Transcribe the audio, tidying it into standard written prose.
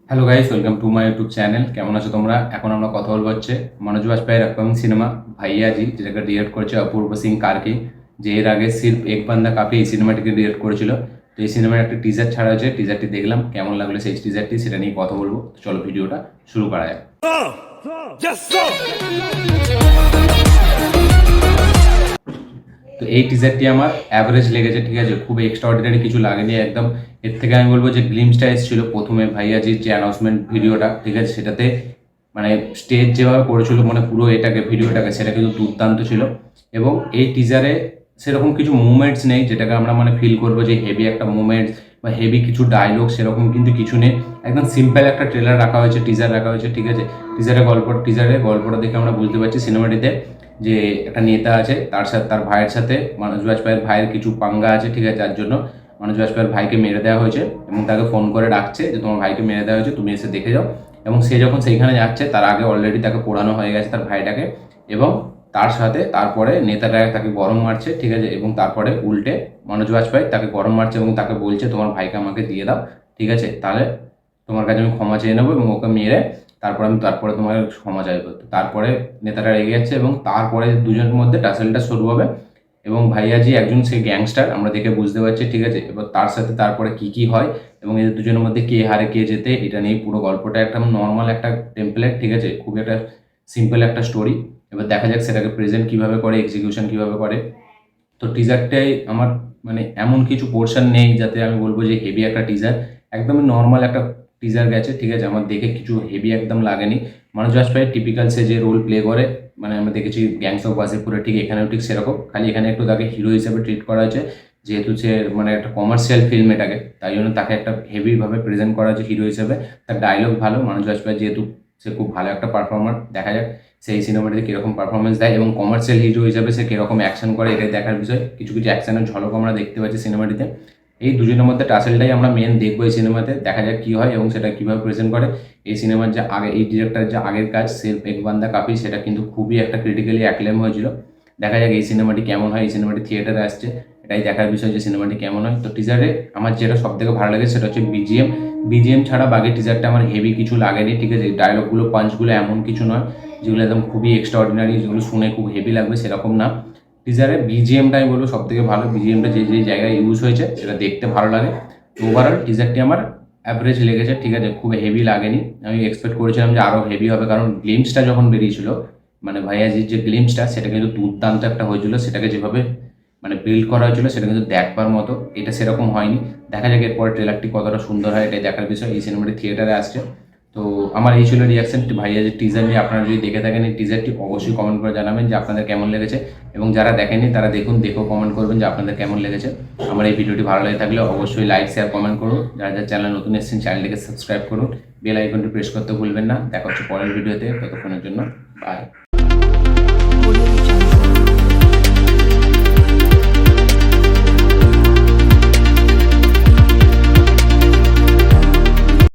Hello guys, welcome to my YouTube channel. কেমন আছো তোমরা? এখন আমরা কথা বলবো হচ্ছে মনোজ বাজপেয়ীর আপকামিং সিনেমা ভাইয়াজি, যেটাকে ডিরেক্ট করেছে অপূর্ব সিং কার্কি, যে এর আগে সির্ফ এক বান্দা কাফি এই সিনেমাটিকে ডিরেক্ট করেছিল। তো এই সিনেমার একটা টিজার ছাড়া হয়েছে, টিজারটি দেখলাম, কেমন লাগলো সেই টিজারটি সেটা নিয়ে কথা বলবো। তো চলো ভিডিওটা শুরু করা যাক। তো এই টিজারটি আমার অ্যাভারেজ লেগেছে, ঠিক আছে, খুব এক্সট্রাঅর্ডিনারি কিছু লাগেনি একদম। এর থেকে আমি বলবো যে গ্লিমসটা এসেছিল প্রথমে ভাইয়াজির যে অ্যানাউন্সমেন্ট ভিডিওটা, ঠিক আছে, সেটাতে মানে স্টেজ যেভাবে করেছিল, মানে পুরো এটাকে ভিডিওটাকে, সেটা কিন্তু দুর্দান্ত ছিল। এবং এই টিজারে সেরকম কিছু মুভমেন্টস নেই যেটাকে আমরা মানে ফিল করবো যে হেভি একটা মুভমেন্টস বা হেভি কিছু ডায়লগ, সেরকম কিন্তু কিছু নেই। একদম সিম্পল একটা ট্রেলার রাখা হয়েছে, টিজার রাখা হয়েছে, ঠিক আছে। টিজারের গল্পটা দেখে আমরা বুঝতে পারছি সিনেমাটিতে যে একটা নেতা আছে, তার সাথে তার ভাইয়ের সাথে মনোজ বাজপেয়ীর ভাইয়ের কিছু পাঙ্গা আছে, ঠিক আছে, যার জন্য মনোজ বাজপেয়ীর ভাইকে মেরে দেওয়া হয়েছে। এবং তাকে ফোন করে ডাকছে যে তোমার ভাইকে মেরে দেওয়া হয়েছে, তুমি এসে দেখে যাও। এবং সে যখন সেইখানে যাচ্ছে তার আগে অলরেডি তাকে পোড়ানো হয়ে গেছে তার ভাইটাকে। এবং তার সাথে তারপরে নেতাটা তাকে গরম মারছে, ঠিক আছে, এবং তারপরে উল্টে মনোজ বাজপেয়ী তাকে গরম মারছে এবং তাকে বলছে তোমার ভাইকে আমাকে দিয়ে দাও, ঠিক আছে, তাহলে তোমার কাছে আমি ক্ষমা চেয়ে নেবো এবং ওকে মেরে তারপরে তোমার ক্ষমা চাইবো। তো তারপরে নেতাটা রেগে যাচ্ছে এবং তারপরে দুজনের মধ্যে টাসেলটা শুরু হবে। এবং ভাইয়াজি একজন সে গ্যাংস্টার আমরা দেখে বুঝতে পারছি, ঠিক আছে। এবার তার সাথে তারপরে কি হয় এবং এদের দুজনের মধ্যে কে হারে কে জেতে, এটা নিয়ে পুরো গল্পটা একটা নর্মাল একটা টেমপ্লেট, ঠিক আছে, খুবই একটা সিম্পল একটা স্টোরি। এবার দেখা যাক সেটাকে প্রেজেন্ট কিভাবে করে, এক্সিকিউশন কিভাবে করে। তো টিজারটাই আমার মানে এমন কিছু পোর্শন নেই যাতে আমি বলবো যে হেভি একটা টিজার, একদমই নর্মাল একটা টিজার গেছে, ঠিক আছে। আমার দেখে কিছু হেভি একদম লাগেনি। মনোজ বাজপেয়ী টিপিক্যাল সে যে রোল প্লে করে, মানে আমরা দেখেছি গ্যাংস অফ ওয়াসেপুরে, ঠিক এখানেও ঠিক সেরকম, খালি এখানে একটু তাকে হিরো হিসেবে ট্রিট করা হয়েছে, যেহেতু সে মানে একটা কমার্শিয়াল ফিল্ম এটাকে, তাই জন্য তাকে একটা হেভিভাবে প্রেজেন্ট করা হয়েছে হিরো হিসেবে। তার ডায়লগ ভালো, মনোজ বাজপেয়ী যেহেতু সে খুব ভালো একটা পারফর্মার, দেখা যাক সেই সিনেমাটিতে কীরকম পারফরমেন্স দেয় এবং কমার্শিয়াল হিরো হিসাবে সে কীরকম অ্যাকশন করে, এটাই দেখার বিষয়। কিছু কিছু অ্যাকশনের ঝলক আমরা দেখতে পাচ্ছি সিনেমাটিতে। এই দুজনের মধ্যে টাসেলটাই আমরা মেন দেখবো এই সিনেমাতে, দেখা যাক কী হয় এবং সেটা কীভাবে প্রেজেন্ট করে। এই সিনেমার যে আগে এই ডিরেক্টরের যে আগের কাজ সির্ফ এক বান্দা কাফি, সেটা কিন্তু খুবই একটা ক্রিটিক্যালি অ্যাক্লেম হয়েছিল। দেখা যাক এই সিনেমাটি কেমন হয়, এই সিনেমাটি থিয়েটারে আসছে, এটাই দেখার বিষয় যে সিনেমাটি কেমন হয়। তো টিজারে আমার যেটা সব থেকে ভালো লাগে সেটা হচ্ছে বিজিএম। বিজিএম ছাড়া বাকি টিজারটা আমার হেভি কিছু লাগেনি, ঠিক আছে। ডায়লগগুলো পাঞ্চগুলো এমন কিছু নয় যেগুলো একদম খুবই এক্সট্রা অর্ডিনারি, যেগুলো শুনে খুব হেভি লাগবে, সেরকম না। টিজারে বিজিএমটা আমি বলবো সব থেকে ভালো, বিজিএমটা যে যে জায়গায় ইউজ হয়েছে সেটা দেখতে ভালো লাগে। তো ওভারঅল টিজারটি আমার অ্যাভারেজ লেগেছে, ঠিক আছে, খুব হেভি লাগেনি। আমি এক্সপেক্ট করেছিলাম যে আরও হেভি হবে, কারণ গ্লিমসটা যখন বেরিয়েছিল, মানে ভাইয়াজির যে গ্লিমসটা, সেটা কিন্তু দুর্দান্ত একটা হয়েছিল। সেটাকে যেভাবে মানে বিল্ড করা হয়েছিল সেটা কিন্তু দেখবার মতো, এটা সেরকম হয়নি। দেখা যাক এরপরে ট্রেলারটি কতটা সুন্দর হয়, এটাই দেখার বিষয়। এই সিনেমাটি থিয়েটারে আসছে। তো আমার এই ছিল রিয়াকশন ভাইয়া যে টিজার নিয়ে। আপনারা যদি দেখে থাকেন এই টিজারটি, অবশ্যই কমেন্ট করে জানাবেন যে আপনাদের কেমন লেগেছে। এবং যারা দেখেননি তারা দেখেও কমেন্ট করবেন যে আপনাদের কেমন লেগেছে। আমার এই ভিডিওটি ভালো লেগে থাকলে অবশ্যই লাইক শেয়ার কমেন্ট করুন। যারা যারা চ্যানেল নতুন এসেছেন চ্যানেলটিকে সাবস্ক্রাইব করুন, বেল আইকনটি প্রেস করতে ভুলবেন না। দেখা হচ্ছে পরের ভিডিওতে, ততক্ষণের জন্য বাই।